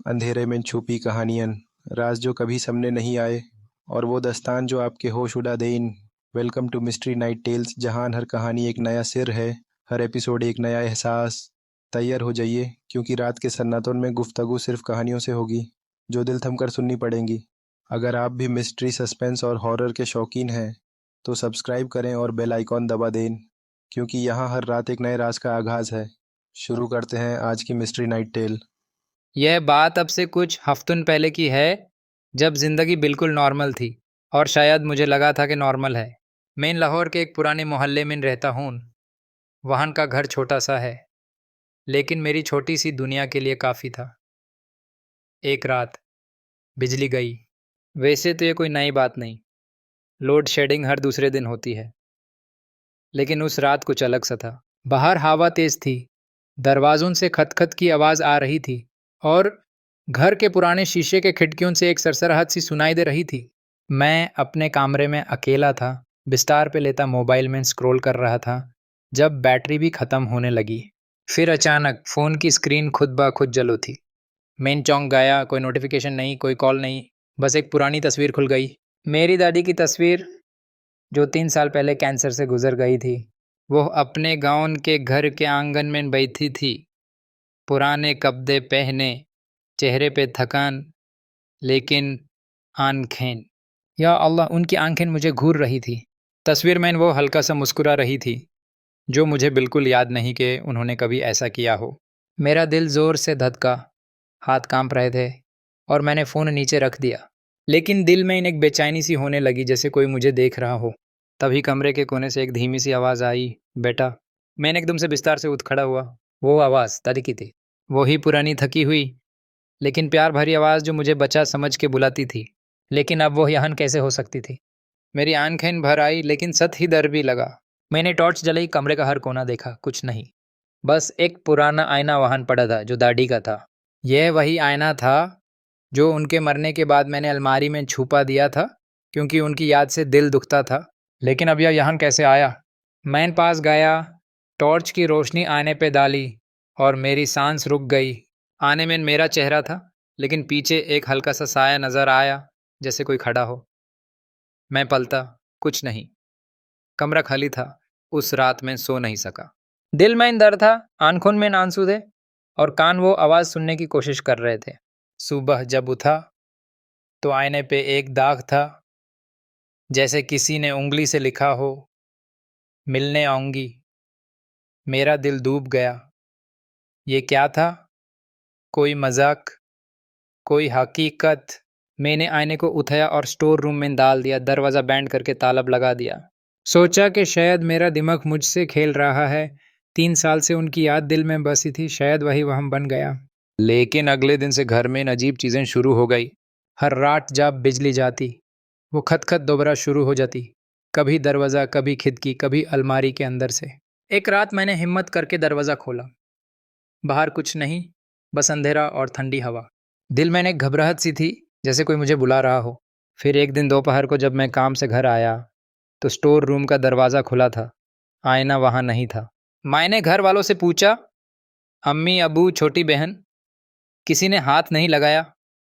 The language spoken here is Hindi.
अंधेरे में छुपी कहानियन, राज जो कभी सामने नहीं आए, और वो दास्तान जो आपके होश उड़ा दें। Welcome to mystery night tales, जहां हर कहानी एक नया सिर है, हर एपिसोड एक नया एहसास। तैयार हो जाइए, क्योंकि रात के सन्नाटों में गुफ्तगू सिर्फ कहानियों से होगी, जो दिल थमकर सुननी पड़ेंगी। अगर आप भी मिस्ट्री, सस्पेंस और हॉरर के शौकीन हैं, तो सब्सक्राइब करें और बेल आइकॉन दबा दें, क्योंकि यहाँ हर रात एक नए राज का आगाज है। शुरू करते हैं आज की मिस्ट्री नाइट टेल। यह बात अब से कुछ हफ्तों पहले की है, जब ज़िंदगी बिल्कुल नॉर्मल थी, और शायद मुझे लगा था कि नॉर्मल है। मैं लाहौर के एक पुराने मोहल्ले में रहता हूँ। वहाँ का घर छोटा सा है, लेकिन मेरी छोटी सी दुनिया के लिए काफ़ी था। एक रात बिजली गई। वैसे तो ये कोई नई बात नहीं, लोड शेडिंग हर दूसरे दिन होती है, लेकिन उस रात कुछ अलग सा था। बाहर हवा तेज़ थी, दरवाज़ों से खटखट की आवाज़ आ रही थी, और घर के पुराने शीशे के खिड़कियों से एक सरसराहट सी सुनाई दे रही थी। मैं अपने कमरे में अकेला था, बिस्तर पे लेटा मोबाइल में स्क्रॉल कर रहा था, जब बैटरी भी ख़त्म होने लगी। फिर अचानक फ़ोन की स्क्रीन खुद ब खुद जल उठी। मैं चौंक गया। कोई नोटिफिकेशन नहीं, कोई कॉल नहीं, बस एक पुरानी तस्वीर खुल गई। मेरी दादी की तस्वीर, जो 3 साल पहले कैंसर से गुजर गई थी। वो अपने गांव के घर के आंगन में बैठी थी, पुराने कपड़े पहने, चेहरे पे थकान, लेकिन आंखें, या अल्लाह, उनकी आंखें मुझे घूर रही थी। तस्वीर में वो हल्का सा मुस्कुरा रही थी, जो मुझे बिल्कुल याद नहीं कि उन्होंने कभी ऐसा किया हो। मेरा दिल ज़ोर से धड़का, हाथ कांप रहे थे, और मैंने फ़ोन नीचे रख दिया। लेकिन दिल में एक बेचैनी सी होने लगी, जैसे कोई मुझे देख रहा हो। तभी कमरे के कोने से एक धीमी सी आवाज़ आई, बेटा। मैंने एकदम से बिस्तर से उठ खड़ा हुआ। वो आवाज़ दादी की थी। वही पुरानी थकी हुई लेकिन प्यार भरी आवाज़, जो मुझे बच्चा समझ के बुलाती थी। लेकिन अब वो यहाँ कैसे हो सकती थी? मेरी आंखें भर आई, लेकिन सत ही डर भी लगा। मैंने टॉर्च जलाई, कमरे का हर कोना देखा, कुछ नहीं। बस एक पुराना आईना वहाँ पड़ा था, जो दादी का था। यह वही आईना था जो उनके मरने के बाद मैंने अलमारी में छुपा दिया था, क्योंकि उनकी याद से दिल दुखता था। लेकिन अब यह यहाँ कैसे आया? मैं पास गया, टॉर्च की रोशनी आने पे डाली, और मेरी सांस रुक गई। आने में मेरा चेहरा था, लेकिन पीछे एक हल्का सा साया नजर आया, जैसे कोई खड़ा हो। मैं पलटा, कुछ नहीं। कमरा खाली था। उस रात मैं सो नहीं सका। दिल में दर्द था, आंखों में आंसू थे, और कान वो आवाज़ सुनने की कोशिश कर रहे थे। सुबह जब उठा, तो आईने पे एक दाग था, जैसे किसी ने उंगली से लिखा हो, मिलने आऊंगी। मेरा दिल डूब गया। ये क्या था? कोई मजाक, कोई हकीकत? मैंने आईने को उठाया और स्टोर रूम में डाल दिया, दरवाज़ा बैंड करके ताला लगा दिया। सोचा कि शायद मेरा दिमाग मुझसे खेल रहा है। 3 साल से उनकी याद दिल में बसी थी, शायद वही वहाँ बन गया। लेकिन अगले दिन से घर में अजीब चीज़ें शुरू हो गई। हर रात जब बिजली जाती, वो खटखट दोबारा शुरू हो जाती। कभी दरवाज़ा, कभी खिड़की, कभी अलमारी के अंदर से। एक रात मैंने हिम्मत करके दरवाज़ा खोला। बाहर कुछ नहीं, बस अंधेरा और ठंडी हवा। दिल में एक घबराहट सी थी, जैसे कोई मुझे बुला रहा हो। फिर एक दिन दोपहर को जब मैं काम से घर आया, तो स्टोर रूम का दरवाज़ा खुला था, आईना वहाँ नहीं था। मैंने घर वालों से पूछा, अम्मी, अबू, छोटी बहन, किसी ने हाथ नहीं लगाया।